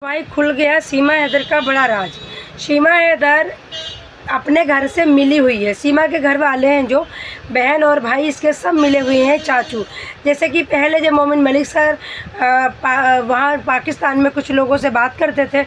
भाई खुल गया सीमा हैदर का बड़ा राज। सीमा हैदर अपने घर से मिली हुई है। सीमा के घर वाले हैं जो बहन और भाई इसके सब मिले हुए हैं चाचू। जैसे कि पहले जब मोमिन मलिक सर वहाँ पाकिस्तान में कुछ लोगों से बात करते थे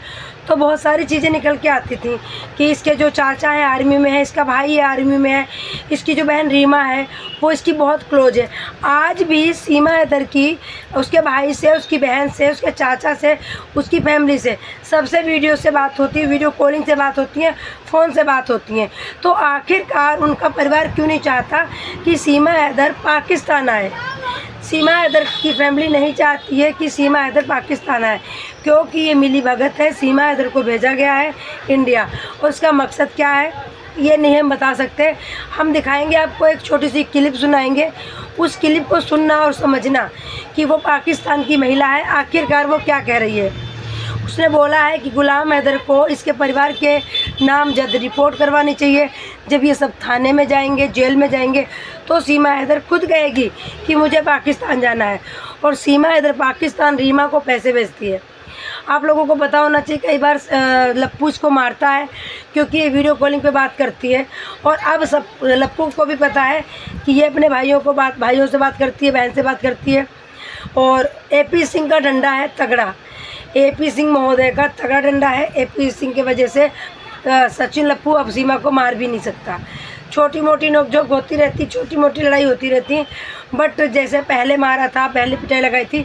तो बहुत सारी चीज़ें निकल के आती थी कि इसके जो चाचा है आर्मी में है, इसका भाई आर्मी में है, इसकी जो बहन रीमा है वो इसकी बहुत क्लोज है। आज भी सीमा हैदर की उसके भाई से, उसकी बहन से, उसके चाचा से, उसकी फैमिली से सबसे वीडियो से बात होती है, वीडियो कॉलिंग से बात होती है, फ़ोन से बात होती हैं। तो आखिरकार उनका परिवार क्यों नहीं चाहता कि सीमा हैदर पाकिस्तान आए? सीमा हैदर की फैमिली नहीं चाहती है कि सीमा हैदर पाकिस्तान आए, क्योंकि ये मिली भगत है। सीमा हैदर को भेजा गया है इंडिया, उसका मकसद क्या है ये नहीं हम बता सकते। हम दिखाएंगे आपको, एक छोटी सी क्लिप सुनाएंगे, उस क्लिप को सुनना और समझना कि वो पाकिस्तान की महिला है, आखिरकार वो क्या कह रही है। उसने बोला है कि गुलाम हैदर को इसके परिवार के नामजद रिपोर्ट करवानी चाहिए। जब ये सब थाने में जाएंगे, जेल में जाएंगे, तो सीमा हैदर खुद कहेगी कि मुझे पाकिस्तान जाना है। और सीमा हैदर पाकिस्तान रीमा को पैसे भेजती है। आप लोगों को पता होना चाहिए, कई बार लप्पू इसको मारता है क्योंकि ये वीडियो कॉलिंग पे बात करती है। और अब सब लप्पू को भी पता है कि ये अपने भाइयों से बात करती है, बहन से बात करती है। और AP सिंह का डंडा है तगड़ा, AP सिंह महोदय का तगड़ा डंडा है। AP सिंह की वजह से सचिन लप्पू अब सीमा को मार भी नहीं सकता। छोटी मोटी नोकझोंक होती रहती, छोटी मोटी लड़ाई होती रहती, बट जैसे पहले मारा था, पहले पिटाई लगाई थी,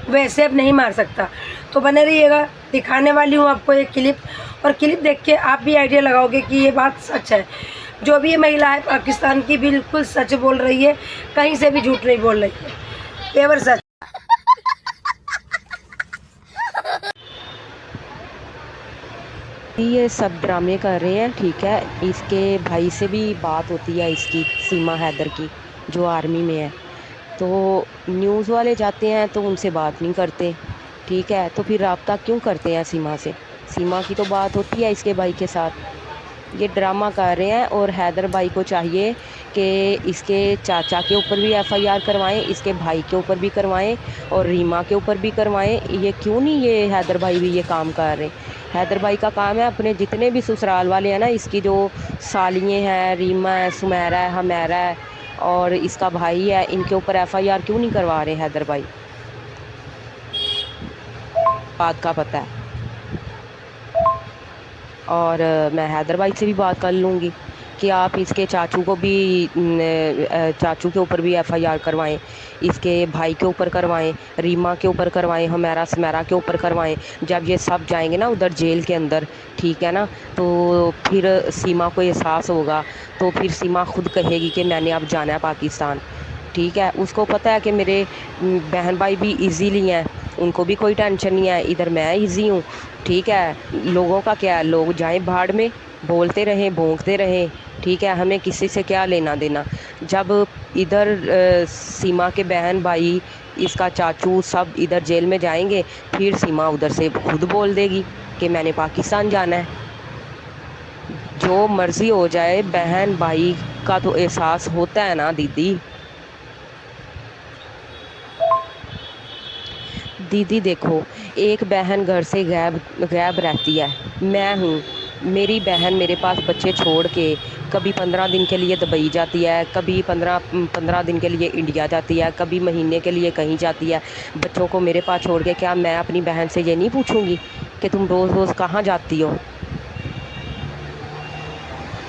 वैसे अब नहीं मार सकता। तो बने रहिएगा, दिखाने वाली हूँ आपको एक क्लिप, और क्लिप देख के आप भी आइडिया लगाओगे कि ये बात सच है। जो भी ये महिला है पाकिस्तान की, बिल्कुल सच बोल रही है, कहीं से भी झूठ नहीं बोल रही है, पेवर सच। ये सब ड्रामे कर रहे हैं, ठीक है। इसके भाई से भी बात होती है इसकी, सीमा हैदर की, जो आर्मी में है। तो न्यूज़ वाले जाते हैं तो उनसे बात नहीं करते, ठीक है। तो फिर रब्ता क्यों करते हैं सीमा से? सीमा की तो बात होती है इसके भाई के साथ। ये ड्रामा कर रहे हैं। और हैदर भाई को चाहिए कि इसके चाचा के ऊपर भी FIR करवाएं, इसके भाई के ऊपर भी करवाएं, और रीमा के ऊपर भी करवाएं। ये क्यों नहीं ये हैदर भाई भी ये काम कर रहे? हैदर भाई का काम है अपने जितने भी ससुराल वाले हैं ना, इसकी जो सालियाँ हैं, रीमा है, सुमेरा है, हमेरा है, और इसका भाई है, इनके ऊपर FIR क्यों नहीं करवा रहे हैदर भाई? बात का पता है। और मैं हैदर भाई से भी बात कर लूँगी कि आप इसके चाचू को भी चाचू के ऊपर भी FIR करवाएं, इसके भाई के ऊपर करवाएं, रीमा के ऊपर करवाएं, हमेरा सुमेरा के ऊपर करवाएं। जब ये सब जाएंगे ना उधर जेल के अंदर, ठीक है ना, तो फिर सीमा को एहसास होगा। तो फिर सीमा खुद कहेगी कि मैंने अब जाना है पाकिस्तान, ठीक है। उसको पता है कि मेरे बहन भाई भी इजीली हैं, उनको भी कोई टेंशन नहीं है, इधर मैं इजी हूँ, ठीक है। लोगों का क्या है, लोग जाएं भाड़ में, बोलते रहें, भोंकते रहें, ठीक है। हमें किसी से क्या लेना देना। जब इधर सीमा के बहन भाई, इसका चाचू सब इधर जेल में जाएंगे, फिर सीमा उधर से खुद बोल देगी कि मैंने पाकिस्तान जाना है। जो मर्ज़ी हो जाए, बहन भाई का तो एहसास होता है ना दीदी। दीदी देखो, एक बहन घर से गैब रहती है, मैं हूँ, मेरी बहन मेरे पास बच्चे छोड़ के कभी 15 दिन के लिए दुबई जाती है, कभी 15 दिन के लिए इंडिया जाती है, कभी महीने के लिए कहीं जाती है। बच्चों को मेरे पास छोड़ के क्या मैं अपनी बहन से ये नहीं पूछूंगी कि तुम रोज़ रोज़ कहाँ जाती हो?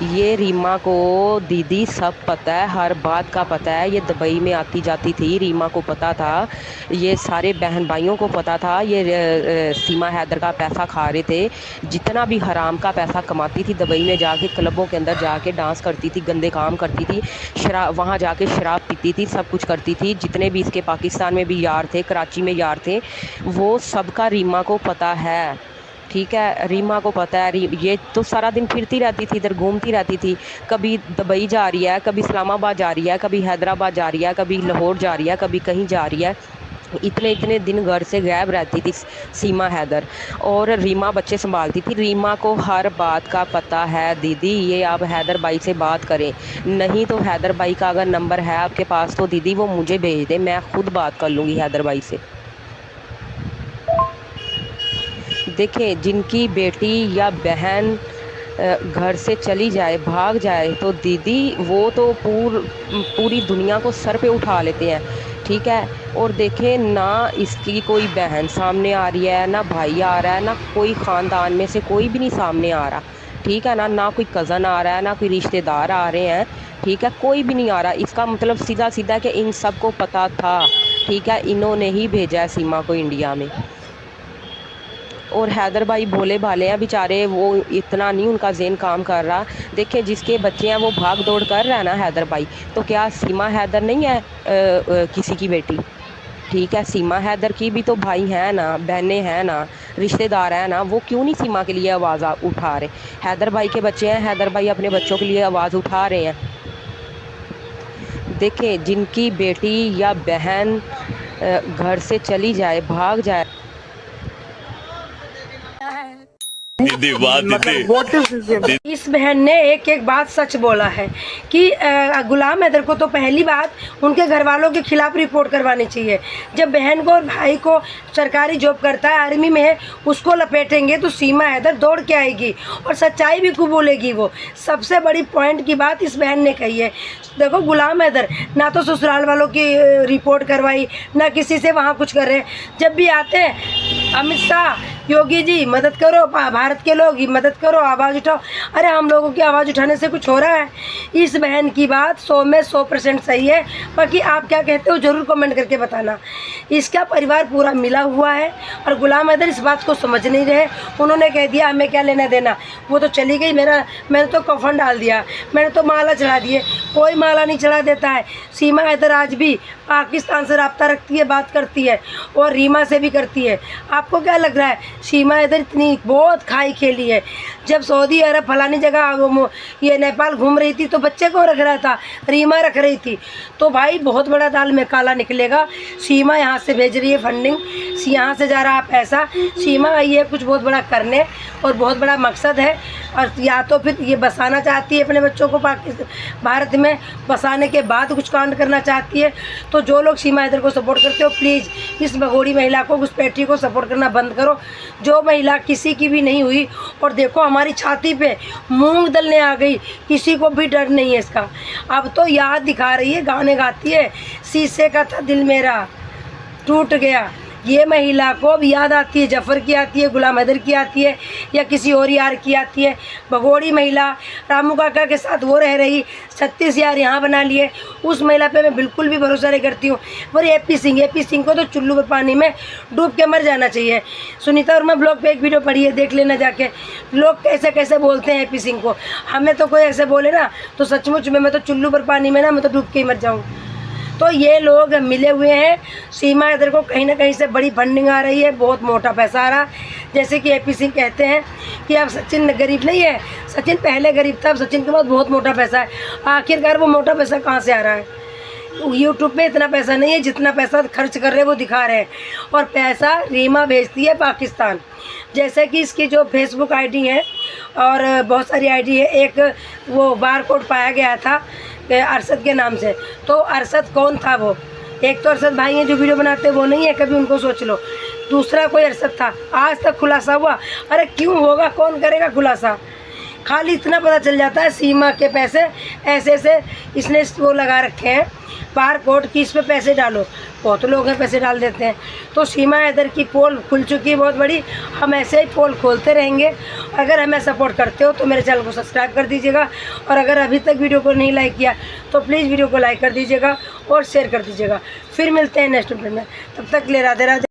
ये रीमा को दीदी सब पता है, हर बात का पता है। ये दुबई में आती जाती थी, रीमा को पता था, ये सारे बहन भाइयों को पता था। ये सीमा हैदर का पैसा खा रहे थे, जितना भी हराम का पैसा कमाती थी, दुबई में जाके क्लबों के अंदर जाके डांस करती थी, गंदे काम करती थी, शराब वहाँ जाके शराब पीती थी, सब कुछ करती थी। जितने भी इसके पाकिस्तान में भी यार थे, कराची में यार थे, वो सबका रीमा को पता है, ठीक है। रीमा को पता है। ये तो सारा दिन फिरती रहती थी, इधर घूमती रहती थी, कभी दुबई जा रही है, कभी इस्लामाबाद जा रही है, कभी हैदराबाद जा रही है, कभी लाहौर जा रही है, कभी कहीं जा रही है। इतने इतने दिन घर से गायब रहती थी सीमा हैदर, और रीमा बच्चे संभालती थी। रीमा को हर बात का पता है दीदी। ये आप हैदर भाई से बात करें, नहीं तो हैदर भाई का अगर नंबर है आपके पास तो दीदी वो मुझे भेज दे, मैं खुद बात कर लूँगी हैदर भाई से। देखें, जिनकी बेटी या बहन घर से चली जाए, भाग जाए, तो दीदी वो तो पूरी दुनिया को सर पे उठा लेते हैं, ठीक है। और देखें, ना इसकी कोई बहन सामने आ रही है, ना भाई आ रहा है, ना कोई ख़ानदान में से कोई भी नहीं सामने आ रहा, ठीक है ना कोई कज़न आ रहा है, ना कोई रिश्तेदार आ रहे हैं, ठीक है, कोई भी नहीं आ रहा। इसका मतलब सीधा सीधा कि इन सब को पता था, ठीक है, इन्होंने ही भेजा है सीमा को इंडिया में। और हैदर भाई भोले भाले हैं बेचारे, वो इतना नहीं उनका ज़हन काम कर रहा। देखिए, जिसके बच्चे हैं वो भाग दौड़ कर रहा है ना हैदर भाई, तो क्या सीमा हैदर नहीं है किसी की बेटी? ठीक है, सीमा हैदर की भी तो भाई हैं ना, बहनें हैं ना, रिश्तेदार हैं ना, वो क्यों नहीं सीमा के लिए आवाज़ उठा रहे? हैदर भाई के बच्चे हैं, हैदर भाई अपने बच्चों के लिए आवाज़ उठा रहे हैं। देखें, जिनकी बेटी या बहन घर से चली जाए, भाग जाए, दीदी वाह दीदी। इस बहन ने एक एक बात सच बोला है कि गुलाम हैदर को तो पहली बात उनके घर वालों के खिलाफ रिपोर्ट करवानी चाहिए। जब बहन को और भाई को सरकारी जॉब करता है, आर्मी में है, उसको लपेटेंगे तो सीमा हैदर दौड़ के आएगी और सच्चाई भी कबूलेगी। वो सबसे बड़ी पॉइंट की बात इस बहन ने कही है। देखो, गुलाम हैदर ना तो ससुराल वालों की रिपोर्ट करवाई, ना किसी से वहाँ कुछ कर रहे। जब भी आते हैं, अमित शाह, योगी जी मदद करो, भारत के लोग मदद करो, आवाज़ उठाओ। अरे हम लोगों की आवाज़ उठाने से कुछ हो रहा है? इस बहन की बात 100 में 100% सही है। बाकी आप क्या कहते हो ज़रूर कमेंट करके बताना। इसका परिवार पूरा मिला हुआ है और गुलाम हैदर इस बात को समझ नहीं रहे। उन्होंने कह दिया हमें क्या लेना देना, वो तो चली गई, मैंने तो कफन डाल दिया, मैंने तो माला चढ़ा दिए। कोई माला नहीं चढ़ा देता है। सीमा हैदर आज भी पाकिस्तान से रब्ता रखती है, बात करती है और रीमा से भी करती है। आपको क्या लग रहा है सीमा हैदर इतनी बहुत खाई खेली है? जब सऊदी अरब फलानी जगह ये नेपाल घूम रही थी तो बच्चे को रख रहा था, रीमा रख रही थी। तो भाई बहुत बड़ा दाल में काला निकलेगा। सीमा यहाँ से भेज रही है फंडिंग, यहाँ से जा रहा पैसा, सीमा आई है कुछ बहुत बड़ा करने और बहुत बड़ा मकसद है। और या तो फिर ये बसाना चाहती है अपने बच्चों को भारत में, बसाने के बाद कुछ कांड करना चाहती है। तो जो लोग सीमा हैदर को सपोर्ट करते हो, प्लीज़ इस भगोड़ी महिला को, घुसपैठी को सपोर्ट करना बंद करो। जो महिला किसी की भी नहीं हुई, और देखो हमारी छाती पे मूंग दलने आ गई, किसी को भी डर नहीं है इसका। अब तो याद दिखा रही है, गाने गाती है, शीशे का था दिल मेरा टूट गया। ये महिला को अब याद आती है, जफ़र की आती है, गुलाम हैदर की आती है, या किसी और यार की आती है। भगोड़ी महिला रामू काका के साथ वो रह रही, 36 यार यहाँ बना लिए। उस महिला पे मैं बिल्कुल भी भरोसा नहीं करती हूँ। पर एपी सिंह को तो चुल्लू पर पानी में डूब के मर जाना चाहिए। सुनीता वर्मा ब्लॉग पे एक वीडियो पड़ी है, देख लेना जाके। लोग कैसे कैसे बोलते हैं एपी सिंह को। हमें तो कोई ऐसे बोले ना तो सचमुच में मैं तो चुल्लू पर पानी में ना, मैं तो डूब के ही मर जाऊँ। तो ये लोग मिले हुए हैं। सीमा हैदर को कहीं ना कहीं से बड़ी फंडिंग आ रही है, बहुत मोटा पैसा आ रहा है। जैसे कि एपी सिंह कहते हैं कि अब सचिन गरीब नहीं है, सचिन पहले गरीब था, अब सचिन के पास बहुत मोटा पैसा है। आखिरकार वो मोटा पैसा कहाँ से आ रहा है? यूट्यूब पे इतना पैसा नहीं है जितना पैसा खर्च कर रहे हैं वो दिखा रहे हैं। और पैसा रीमा भेजती है पाकिस्तान। जैसे कि इसकी जो फेसबुक आईडी है और बहुत सारी आईडी है, एक वो बार कोड पाया गया था अरशद के नाम से। तो अरशद कौन था? वो एक तो अरशद भाई हैं जो वीडियो बनाते हैं, वो नहीं है, कभी उनको सोच लो। दूसरा कोई अरशद था, आज तक खुलासा हुआ? अरे क्यों होगा, कौन करेगा खुलासा? खाली इतना पता चल जाता है सीमा के पैसे ऐसे ऐसे इसने वो लगा रखे हैं बार कोड की, इस पर पैसे डालो। बहुत लोग हैं पैसे डाल देते हैं। तो सीमा हैदर की पोल खुल चुकी है बहुत बड़ी। हम ऐसे ही पोल खोलते रहेंगे। अगर हमें सपोर्ट करते हो तो मेरे चैनल को सब्सक्राइब कर दीजिएगा, और अगर अभी तक वीडियो को नहीं लाइक किया तो प्लीज़ वीडियो को लाइक कर दीजिएगा और शेयर कर दीजिएगा। फिर मिलते हैं नेक्स्ट वीडियो में, तब तक ले राधे राधे।